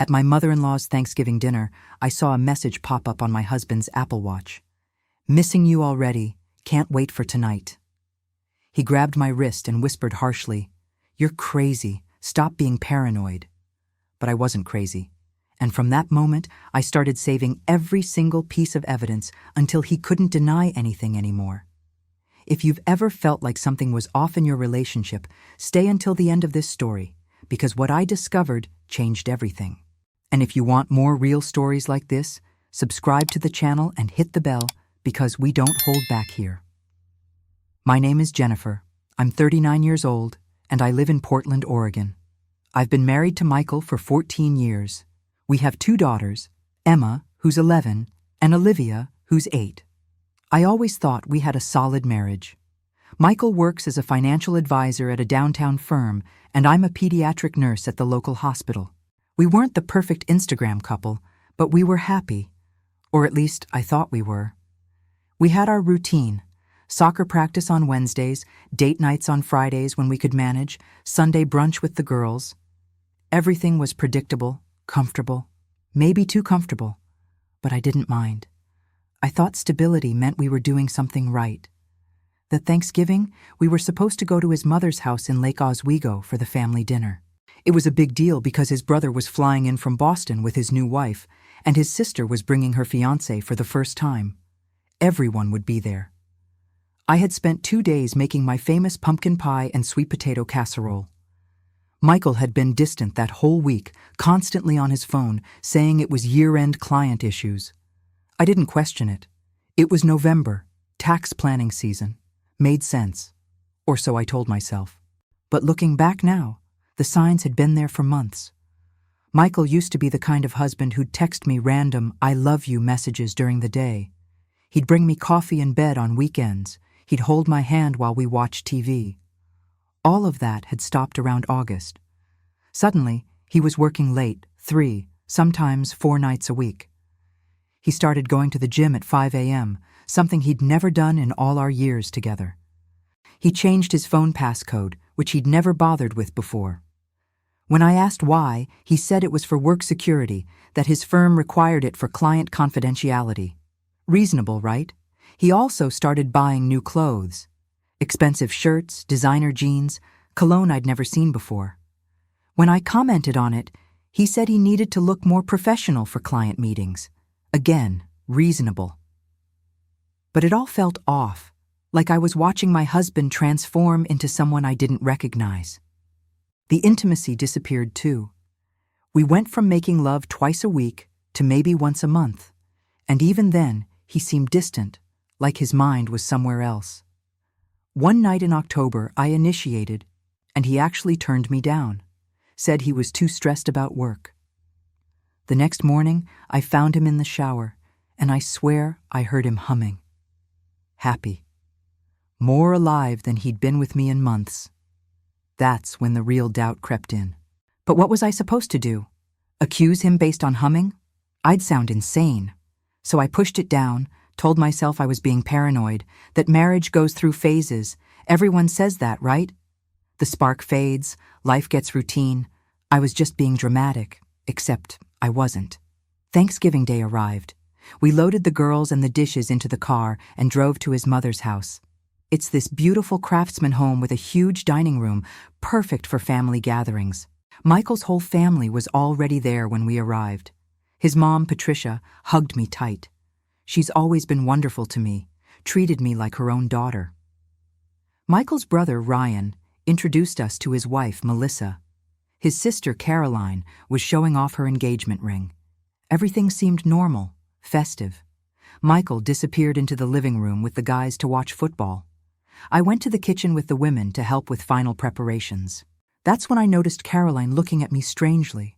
At my mother-in-law's Thanksgiving dinner, I saw a message pop up on my husband's Apple Watch. "Missing you already. Can't wait for tonight." He grabbed my wrist and whispered harshly, "You're crazy. Stop being paranoid." But I wasn't crazy. And from that moment, I started saving every single piece of evidence until he couldn't deny anything anymore. If you've ever felt like something was off in your relationship, stay until the end of this story, because what I discovered changed everything. And if you want more real stories like this, subscribe to the channel and hit the bell, because we don't hold back here. My name is Jennifer. I'm 39 years old, and I live in Portland, Oregon. I've been married to Michael for 14 years. We have 2 daughters, Emma, who's 11, and Olivia, who's 8. I always thought we had a solid marriage. Michael works as a financial advisor at a downtown firm, and I'm a pediatric nurse at the local hospital. We weren't the perfect Instagram couple, but we were happy. Or at least I thought we were. We had our routine: soccer practice on Wednesdays, date nights on Fridays when we could manage, Sunday brunch with the girls. Everything was predictable, comfortable, maybe too comfortable, but I didn't mind. I thought stability meant we were doing something right. That Thanksgiving, we were supposed to go to his mother's house in Lake Oswego for the family dinner. It was a big deal because his brother was flying in from Boston with his new wife, and his sister was bringing her fiancé for the first time. Everyone would be there. I had spent 2 days making my famous pumpkin pie and sweet potato casserole. Michael had been distant that whole week, constantly on his phone, saying it was year-end client issues. I didn't question it. It was November, tax planning season. Made sense. Or so I told myself. But looking back now, the signs had been there for months. Michael used to be the kind of husband who'd text me random "I love you" messages during the day. He'd bring me coffee in bed on weekends. He'd hold my hand while we watched TV. All of that had stopped around August. Suddenly, he was working late, 3, sometimes 4 nights a week. He started going to the gym at 5 a.m., something he'd never done in all our years together. He changed his phone passcode, which he'd never bothered with before. When I asked why, he said it was for work security, that his firm required it for client confidentiality. Reasonable, right? He also started buying new clothes. Expensive shirts, designer jeans, cologne I'd never seen before. When I commented on it, he said he needed to look more professional for client meetings. Again, reasonable. But it all felt off, like I was watching my husband transform into someone I didn't recognize. The intimacy disappeared too. We went from making love twice a week to maybe once a month, and even then, he seemed distant, like his mind was somewhere else. One night in October, I initiated, and he actually turned me down, said he was too stressed about work. The next morning, I found him in the shower, and I swear I heard him humming. Happy. More alive than he'd been with me in months. That's when the real doubt crept in. But what was I supposed to do? Accuse him based on humming? I'd sound insane. So I pushed it down, told myself I was being paranoid, that marriage goes through phases. Everyone says that, right? The spark fades, life gets routine. I was just being dramatic, except I wasn't. Thanksgiving Day arrived. We loaded the girls and the dishes into the car and drove to his mother's house. It's this beautiful craftsman home with a huge dining room, perfect for family gatherings. Michael's whole family was already there when we arrived. His mom, Patricia, hugged me tight. She's always been wonderful to me, treated me like her own daughter. Michael's brother, Ryan, introduced us to his wife, Melissa. His sister, Caroline, was showing off her engagement ring. Everything seemed normal, festive. Michael disappeared into the living room with the guys to watch football. I went to the kitchen with the women to help with final preparations. That's when I noticed Caroline looking at me strangely.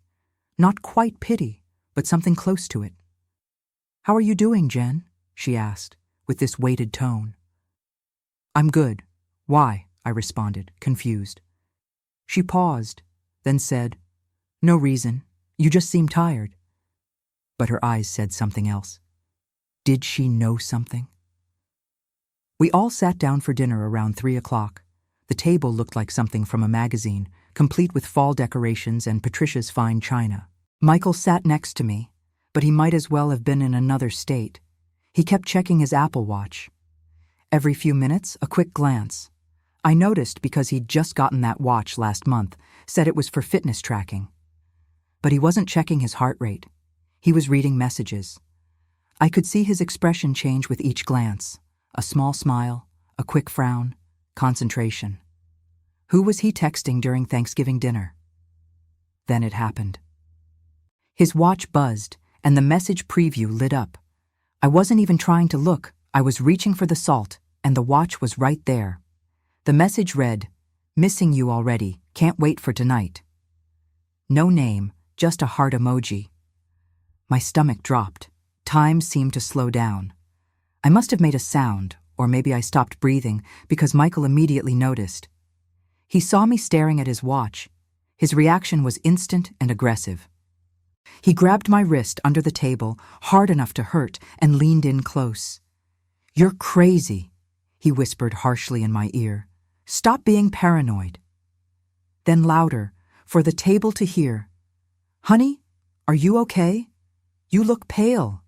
Not quite pity, but something close to it. "How are you doing, Jen?" she asked, with this weighted tone. "I'm good. Why?" I responded, confused. She paused, then said, "No reason. You just seem tired." But her eyes said something else. Did she know something? We all sat down for dinner around 3 o'clock. The table looked like something from a magazine, complete with fall decorations and Patricia's fine china. Michael sat next to me, but he might as well have been in another state. He kept checking his Apple Watch. Every few minutes, a quick glance. I noticed because he'd just gotten that watch last month, said it was for fitness tracking. But he wasn't checking his heart rate. He was reading messages. I could see his expression change with each glance. A small smile, a quick frown, concentration. Who was he texting during Thanksgiving dinner? Then it happened. His watch buzzed, and the message preview lit up. I wasn't even trying to look. I was reaching for the salt, and the watch was right there. The message read, "Missing you already, can't wait for tonight." No name, just a heart emoji. My stomach dropped. Time seemed to slow down. I must have made a sound, or maybe I stopped breathing, because Michael immediately noticed. He saw me staring at his watch. His reaction was instant and aggressive. He grabbed my wrist under the table, hard enough to hurt, and leaned in close. "You're crazy," he whispered harshly in my ear. "Stop being paranoid." Then louder, for the table to hear. "Honey, are you okay? You look pale."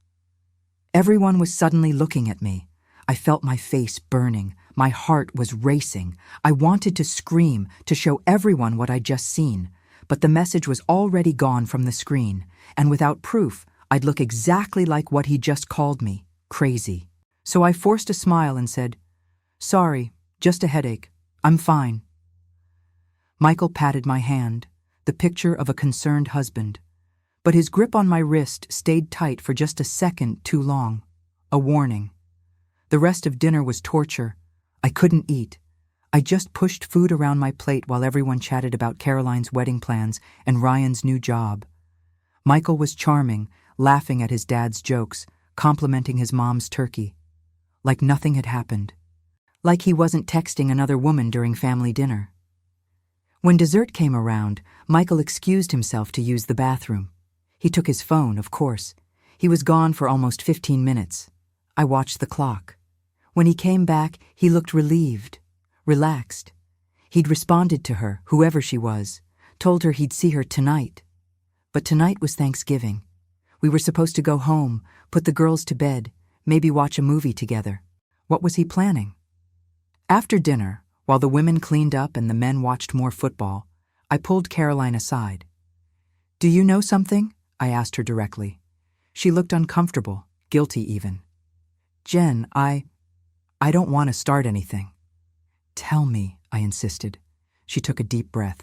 Everyone was suddenly looking at me. I felt my face burning. My heart was racing. I wanted to scream, to show everyone what I'd just seen. But the message was already gone from the screen, and without proof, I'd look exactly like what he just called me, crazy. So I forced a smile and said, "Sorry, just a headache. I'm fine." Michael patted my hand, the picture of a concerned husband. But his grip on my wrist stayed tight for just a second too long. A warning. The rest of dinner was torture. I couldn't eat. I just pushed food around my plate while everyone chatted about Caroline's wedding plans and Ryan's new job. Michael was charming, laughing at his dad's jokes, complimenting his mom's turkey. Like nothing had happened. Like he wasn't texting another woman during family dinner. When dessert came around, Michael excused himself to use the bathroom. He took his phone, of course. He was gone for almost 15 minutes. I watched the clock. When he came back, he looked relieved, relaxed. He'd responded to her, whoever she was, told her he'd see her tonight. But tonight was Thanksgiving. We were supposed to go home, put the girls to bed, maybe watch a movie together. What was he planning? After dinner, while the women cleaned up and the men watched more football, I pulled Caroline aside. "Do you know something?" I asked her directly. She looked uncomfortable, guilty even. "Jen, I don't want to start anything." "Tell me," I insisted. She took a deep breath.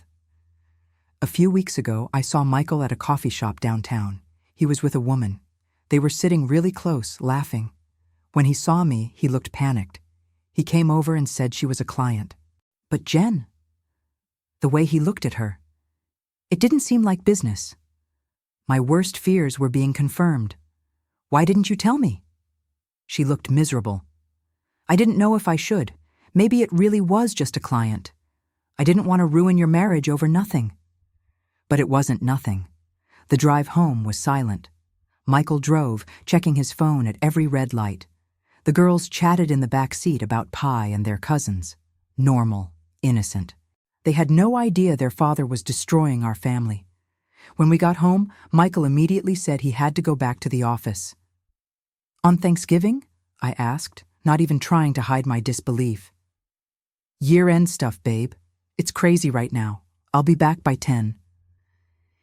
"A few weeks ago, I saw Michael at a coffee shop downtown. He was with a woman. They were sitting really close, laughing. When he saw me, he looked panicked. He came over and said she was a client. But Jen..." The way he looked at her. It didn't seem like business. My worst fears were being confirmed. "Why didn't you tell me?" She looked miserable. "I didn't know if I should. Maybe it really was just a client. I didn't want to ruin your marriage over nothing." But it wasn't nothing. The drive home was silent. Michael drove, checking his phone at every red light. The girls chatted in the back seat about pie and their cousins. Normal, innocent. They had no idea their father was destroying our family. When we got home, Michael immediately said he had to go back to the office. "On Thanksgiving?" I asked, not even trying to hide my disbelief. "Year-end stuff, babe. It's crazy right now. I'll be back by 10.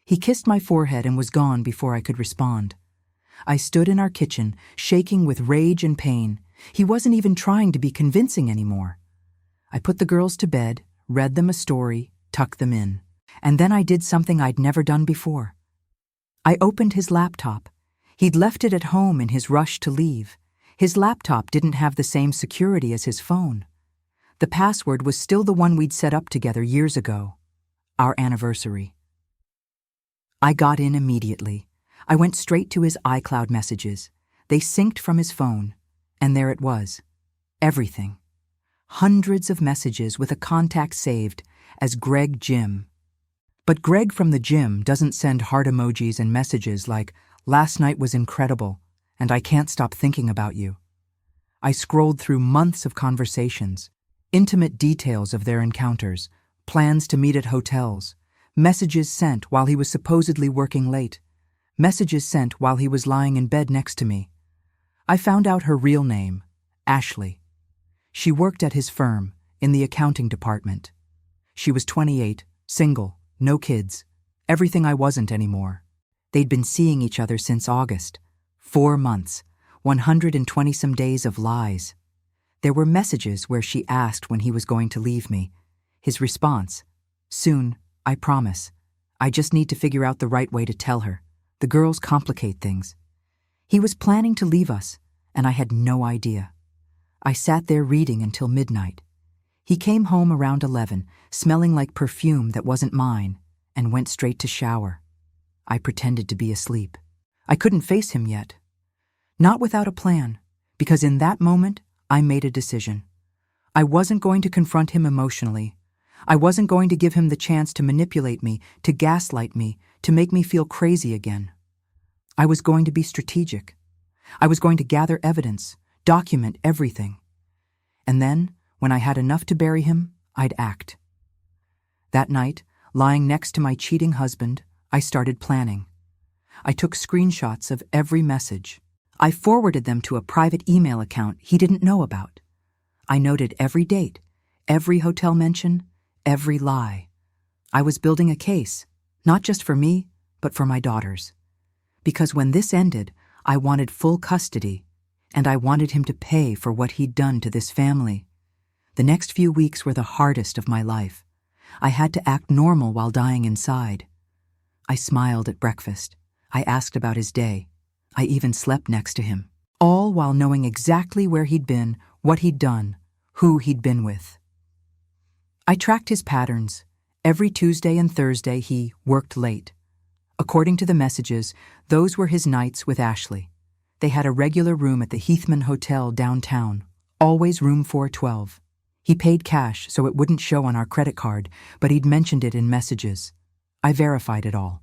He kissed my forehead and was gone before I could respond. I stood in our kitchen, shaking with rage and pain. He wasn't even trying to be convincing anymore. I put the girls to bed, read them a story, tucked them in. And then I did something I'd never done before. I opened his laptop. He'd left it at home in his rush to leave. His laptop didn't have the same security as his phone. The password was still the one we'd set up together years ago. Our anniversary. I got in immediately. I went straight to his iCloud messages. They synced from his phone. And there it was. Everything. Hundreds of messages with a contact saved as Greg Jim. But Greg from the gym doesn't send heart emojis and messages like, "Last night was incredible, and I can't stop thinking about you." I scrolled through months of conversations, intimate details of their encounters, plans to meet at hotels, messages sent while he was supposedly working late. Messages sent while he was lying in bed next to me. I found out her real name, Ashley. She worked at his firm, in the accounting department. She was 28, single, no kids, everything I wasn't anymore. They'd been seeing each other since August. 4 months, 120-some days of lies. There were messages where she asked when he was going to leave me. His response, "Soon, I promise. I just need to figure out the right way to tell her. The girls complicate things." He was planning to leave us, and I had no idea. I sat there reading until midnight. He came home around 11, smelling like perfume that wasn't mine, and went straight to shower. I pretended to be asleep. I couldn't face him yet. Not without a plan, because in that moment, I made a decision. I wasn't going to confront him emotionally. I wasn't going to give him the chance to manipulate me, to gaslight me, to make me feel crazy again. I was going to be strategic. I was going to gather evidence, document everything. And then, when I had enough to bury him, I'd act. That night, lying next to my cheating husband, I started planning. I took screenshots of every message. I forwarded them to a private email account he didn't know about. I noted every date, every hotel mention, every lie. I was building a case, not just for me, but for my daughters. Because when this ended, I wanted full custody, and I wanted him to pay for what he'd done to this family. The next few weeks were the hardest of my life. I had to act normal while dying inside. I smiled at breakfast. I asked about his day. I even slept next to him, all while knowing exactly where he'd been, what he'd done, who he'd been with. I tracked his patterns. Every Tuesday and Thursday he worked late. According to the messages, those were his nights with Ashley. They had a regular room at the Heathman Hotel downtown, always room 412. He paid cash so it wouldn't show on our credit card, but he'd mentioned it in messages. I verified it all.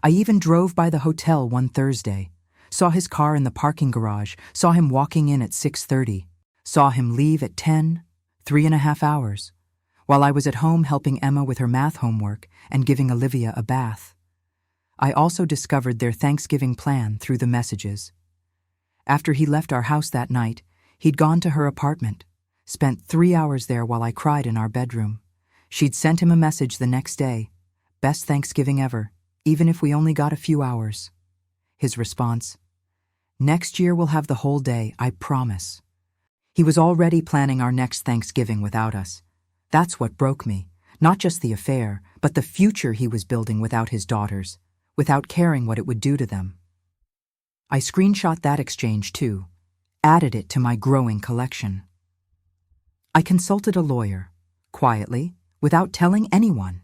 I even drove by the hotel one Thursday, saw his car in the parking garage, saw him walking in at 6:30, saw him leave at 10, 3.5 hours, while I was at home helping Emma with her math homework and giving Olivia a bath. I also discovered their Thanksgiving plan through the messages. After he left our house that night, he'd gone to her apartment, spent 3 hours there while I cried in our bedroom. She'd sent him a message the next day, "Best Thanksgiving ever, even if we only got a few hours." His response, "Next year we'll have the whole day, I promise." He was already planning our next Thanksgiving without us. That's what broke me, not just the affair, but the future he was building without his daughters, without caring what it would do to them. I screenshot that exchange too, added it to my growing collection. I consulted a lawyer, quietly, without telling anyone.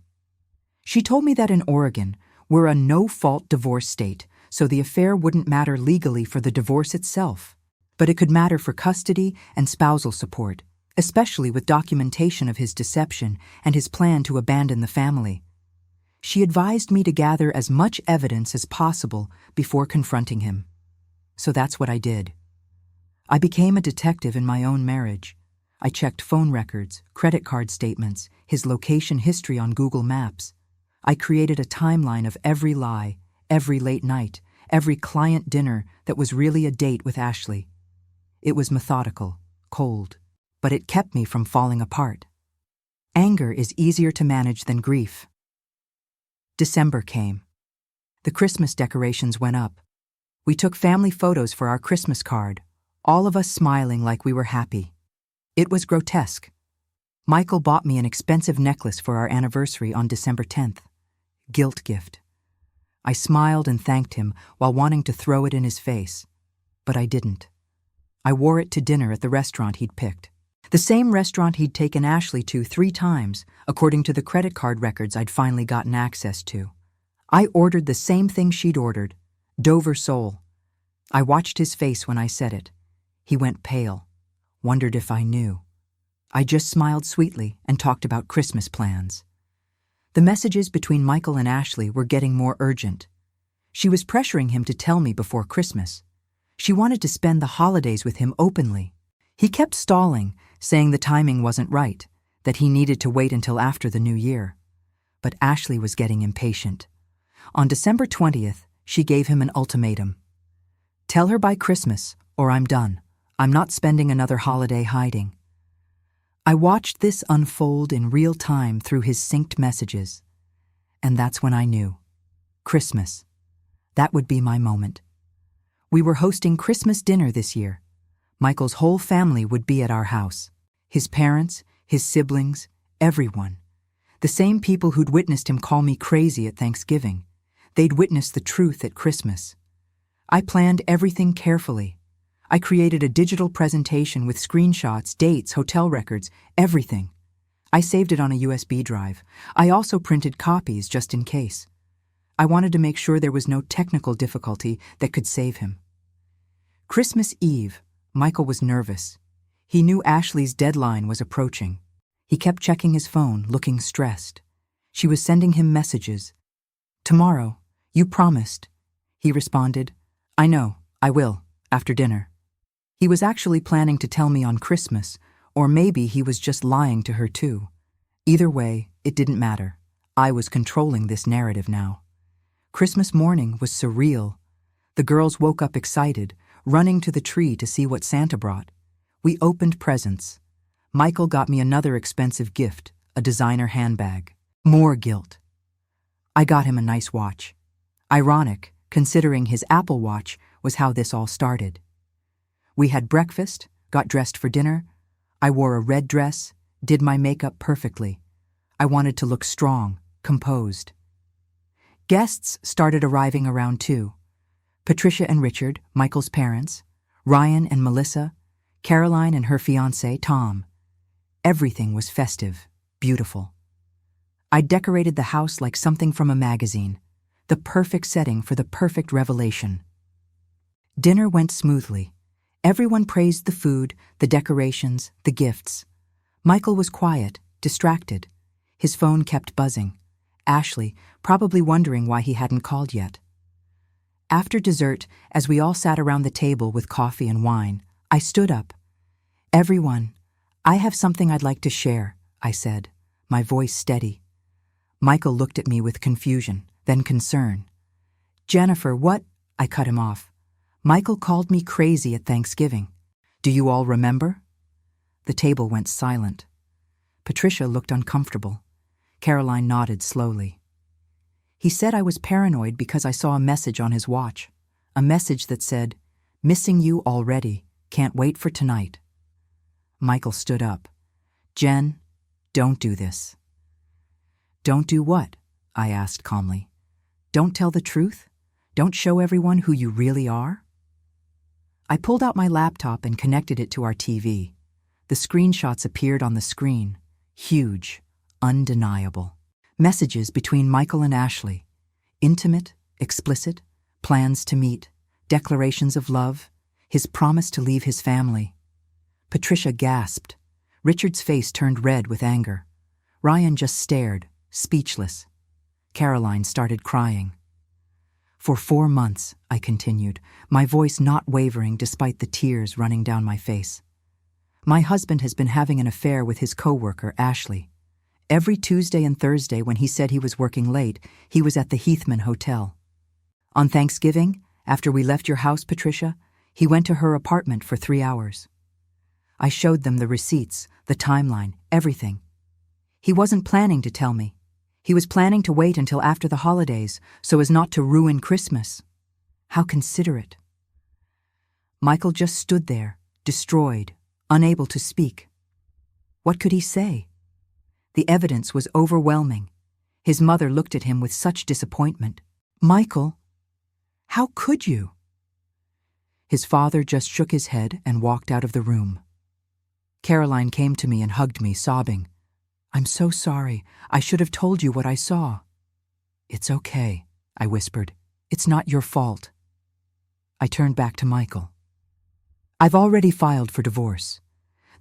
She told me that in Oregon, we're a no-fault divorce state, so the affair wouldn't matter legally for the divorce itself, but it could matter for custody and spousal support, especially with documentation of his deception and his plan to abandon the family. She advised me to gather as much evidence as possible before confronting him. So that's what I did. I became a detective in my own marriage. I checked phone records, credit card statements, his location history on Google Maps. I created a timeline of every lie, every late night, every client dinner that was really a date with Ashley. It was methodical, cold, but it kept me from falling apart. Anger is easier to manage than grief. December came. The Christmas decorations went up. We took family photos for our Christmas card, all of us smiling like we were happy. It was grotesque. Michael bought me an expensive necklace for our anniversary on December 10th. Guilt gift. I smiled and thanked him while wanting to throw it in his face, but I didn't. I wore it to dinner at the restaurant he'd picked. The same restaurant he'd taken Ashley to 3 times, according to the credit card records I'd finally gotten access to. I ordered the same thing she'd ordered, Dover sole. I watched his face when I said it. He went pale, wondered if I knew. I just smiled sweetly and talked about Christmas plans. The messages between Michael and Ashley were getting more urgent. She was pressuring him to tell me before Christmas. She wanted to spend the holidays with him openly. He kept stalling, saying the timing wasn't right, that he needed to wait until after the new year. But Ashley was getting impatient. On December 20th, She gave him an ultimatum. Tell her by Christmas, or I'm done. I'm not spending another holiday hiding. I watched this unfold in real time through his synced messages. And that's when I knew. Christmas. That would be my moment. We were hosting Christmas dinner this year. Michael's whole family would be at our house. His parents, his siblings, everyone. The same people who'd witnessed him call me crazy at Thanksgiving. They'd witnessed the truth at Christmas. I planned everything carefully. I created a digital presentation with screenshots, dates, hotel records, everything. I saved it on a USB drive. I also printed copies just in case. I wanted to make sure there was no technical difficulty that could save him. Christmas Eve, Michael was nervous. He knew Ashley's deadline was approaching. He kept checking his phone, looking stressed. She was sending him messages. Tomorrow, you promised. He responded, I know, I will, after dinner. He was actually planning to tell me on Christmas, or maybe he was just lying to her too. Either way, it didn't matter. I was controlling this narrative now. Christmas morning was surreal. The girls woke up excited, running to the tree to see what Santa brought. We opened presents. Michael got me another expensive gift, a designer handbag. More guilt. I got him a nice watch. Ironic, considering his Apple Watch was how this all started. We had breakfast, got dressed for dinner. I wore a red dress, did my makeup perfectly. I wanted to look strong, composed. Guests started arriving around 2. Patricia and Richard, Michael's parents, Ryan and Melissa, Caroline and her fiancé, Tom. Everything was festive, beautiful. I decorated the house like something from a magazine, the perfect setting for the perfect revelation. Dinner went smoothly. Everyone praised the food, the decorations, the gifts. Michael was quiet, distracted. His phone kept buzzing. Ashley, probably wondering why he hadn't called yet. After dessert, as we all sat around the table with coffee and wine, I stood up. Everyone, I have something I'd like to share, I said, my voice steady. Michael looked at me with confusion, then concern. Jennifer, what? I cut him off. Michael called me crazy at Thanksgiving. Do you all remember? The table went silent. Patricia looked uncomfortable. Caroline nodded slowly. He said I was paranoid because I saw a message on his watch. A message that said, missing you already, can't wait for tonight. Michael stood up. Jen, don't do this. Don't do what? I asked calmly. Don't tell the truth? Don't show everyone who you really are? I pulled out my laptop and connected it to our TV. The screenshots appeared on the screen. Huge, undeniable. Messages between Michael and Ashley. Intimate, explicit, plans to meet, declarations of love, his promise to leave his family. Patricia gasped. Richard's face turned red with anger. Ryan just stared, speechless. Caroline started crying. For 4 months, I continued, my voice not wavering despite the tears running down my face. My husband has been having an affair with his co-worker, Ashley. Every Tuesday and Thursday when he said he was working late, he was at the Heathman Hotel. On Thanksgiving, after we left your house, Patricia, he went to her apartment for 3 hours. I showed them the receipts, the timeline, everything. He wasn't planning to tell me. He was planning to wait until after the holidays so as not to ruin Christmas. How considerate. Michael just stood there, destroyed, unable to speak. What could he say? The evidence was overwhelming. His mother looked at him with such disappointment. Michael, how could you? His father just shook his head and walked out of the room. Caroline came to me and hugged me, sobbing. I'm so sorry. I should have told you what I saw. It's okay, I whispered. It's not your fault. I turned back to Michael. I've already filed for divorce.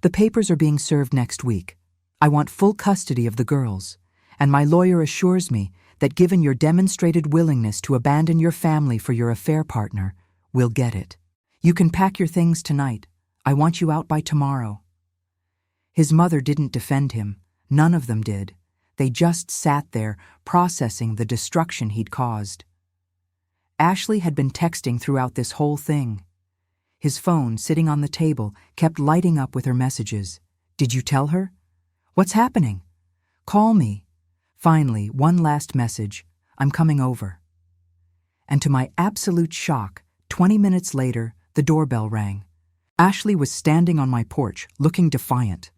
The papers are being served next week. I want full custody of the girls, and my lawyer assures me that given your demonstrated willingness to abandon your family for your affair partner, we'll get it. You can pack your things tonight. I want you out by tomorrow. His mother didn't defend him. None of them did. They just sat there, processing the destruction he'd caused. Ashley had been texting throughout this whole thing. His phone, sitting on the table, kept lighting up with her messages. Did you tell her? What's happening? Call me. Finally, one last message. I'm coming over. And to my absolute shock, 20 minutes later, the doorbell rang. Ashley was standing on my porch, looking defiant.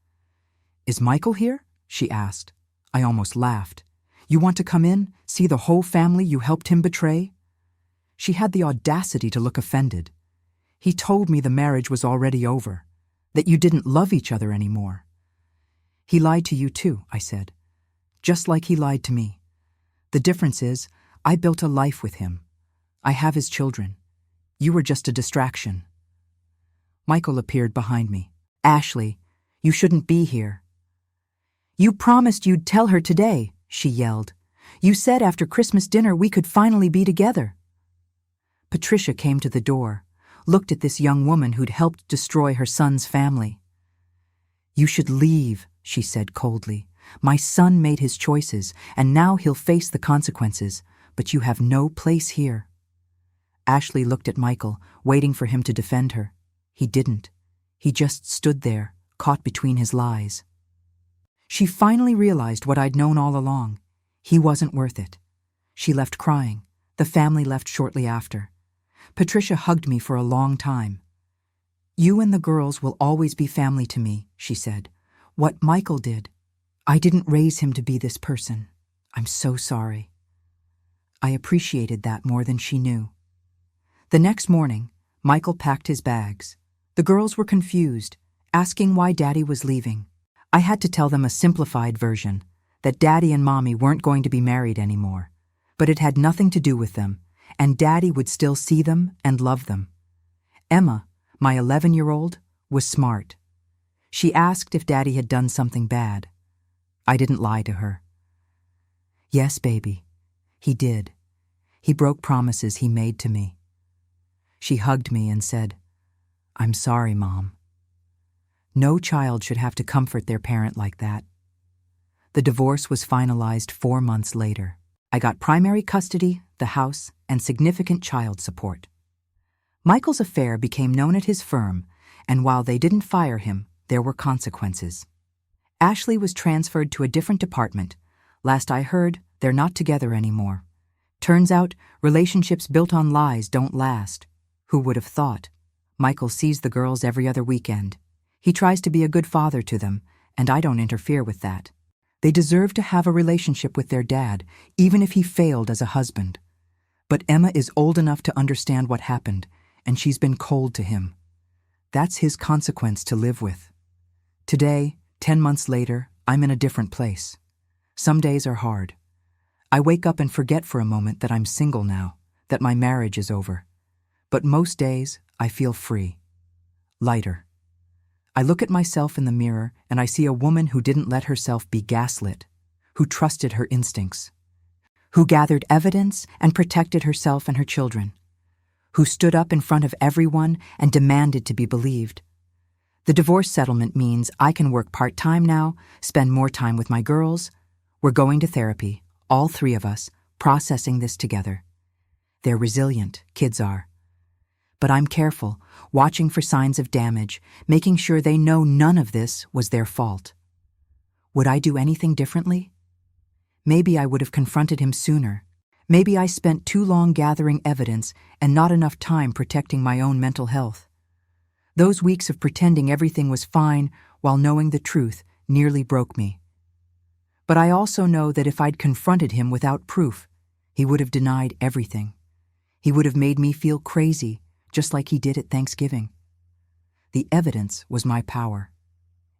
Is Michael here? She asked. I almost laughed. You want to come in, see the whole family you helped him betray? She had the audacity to look offended. He told me the marriage was already over, that you didn't love each other anymore. He lied to you too, I said. Just like he lied to me. The difference is, I built a life with him. I have his children. You were just a distraction. Michael appeared behind me. Ashley, you shouldn't be here. You promised you'd tell her today, she yelled. You said after Christmas dinner we could finally be together. Patricia came to the door, looked at this young woman who'd helped destroy her son's family. You should leave, she said coldly. My son made his choices, and now he'll face the consequences, but you have no place here. Ashley looked at Michael, waiting for him to defend her. He didn't. He just stood there, caught between his lies. She finally realized what I'd known all along. He wasn't worth it. She left crying. The family left shortly after. Patricia hugged me for a long time. You and the girls will always be family to me, she said. What Michael did. I didn't raise him to be this person. I'm so sorry. I appreciated that more than she knew. The next morning, Michael packed his bags. The girls were confused, asking why Daddy was leaving. I had to tell them a simplified version, that Daddy and Mommy weren't going to be married anymore. But it had nothing to do with them, and Daddy would still see them and love them. Emma, my 11-year-old, was smart. She asked if Daddy had done something bad. I didn't lie to her. Yes, baby, he did. He broke promises he made to me. She hugged me and said, I'm sorry, Mom. No child should have to comfort their parent like that. The divorce was finalized 4 months later. I got primary custody, the house, and significant child support. Michael's affair became known at his firm, and while they didn't fire him, there were consequences. Ashley was transferred to a different department. Last I heard, they're not together anymore. Turns out, relationships built on lies don't last. Who would have thought? Michael sees the girls every other weekend. He tries to be a good father to them, and I don't interfere with that. They deserve to have a relationship with their dad, even if he failed as a husband. But Emma is old enough to understand what happened, and she's been cold to him. That's his consequence to live with. Today, 10 months later, I'm in a different place. Some days are hard. I wake up and forget for a moment that I'm single now, that my marriage is over. But most days, I feel free. Lighter. I look at myself in the mirror and I see a woman who didn't let herself be gaslit, who trusted her instincts, who gathered evidence and protected herself and her children, who stood up in front of everyone and demanded to be believed. The divorce settlement means I can work part-time now, spend more time with my girls. We're going to therapy, all 3 of us, processing this together. They're resilient, kids are. But I'm careful, watching for signs of damage, making sure they know none of this was their fault. Would I do anything differently? Maybe I would have confronted him sooner. Maybe I spent too long gathering evidence and not enough time protecting my own mental health. Those weeks of pretending everything was fine while knowing the truth nearly broke me. But I also know that if I'd confronted him without proof, he would have denied everything. He would have made me feel crazy, just like he did at Thanksgiving. The evidence was my power.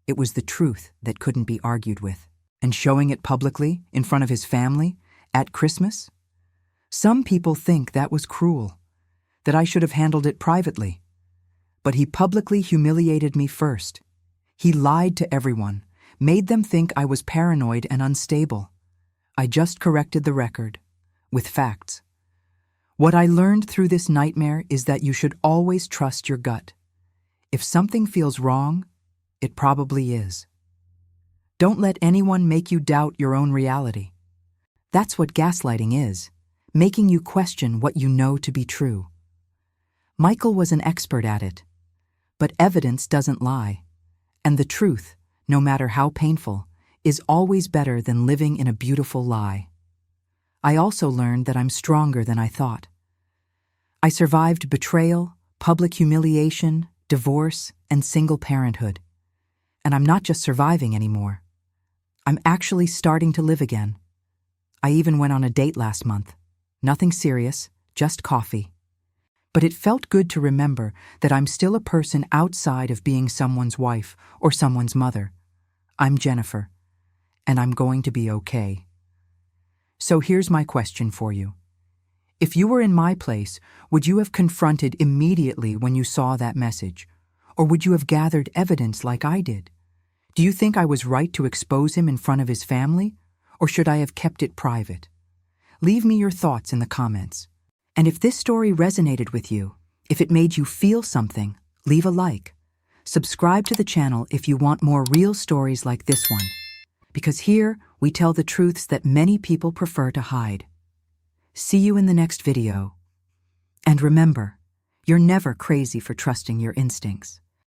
It was the truth that couldn't be argued with. And showing it publicly, in front of his family, at Christmas? Some people think that was cruel, that I should have handled it privately. But he publicly humiliated me first. He lied to everyone, made them think I was paranoid and unstable. I just corrected the record, with facts. What I learned through this nightmare is that you should always trust your gut. If something feels wrong, it probably is. Don't let anyone make you doubt your own reality. That's what gaslighting is, making you question what you know to be true. Michael was an expert at it. But evidence doesn't lie, and the truth, no matter how painful, is always better than living in a beautiful lie. I also learned that I'm stronger than I thought. I survived betrayal, public humiliation, divorce, and single parenthood. And I'm not just surviving anymore. I'm actually starting to live again. I even went on a date last month. Nothing serious, just coffee. But it felt good to remember that I'm still a person outside of being someone's wife or someone's mother. I'm Jennifer, and I'm going to be okay. So here's my question for you. If you were in my place, would you have confronted immediately when you saw that message? Or would you have gathered evidence like I did? Do you think I was right to expose him in front of his family? Or should I have kept it private? Leave me your thoughts in the comments. And if this story resonated with you, if it made you feel something, leave a like. Subscribe to the channel if you want more real stories like this one. Because here, we tell the truths that many people prefer to hide. See you in the next video. And remember, you're never crazy for trusting your instincts.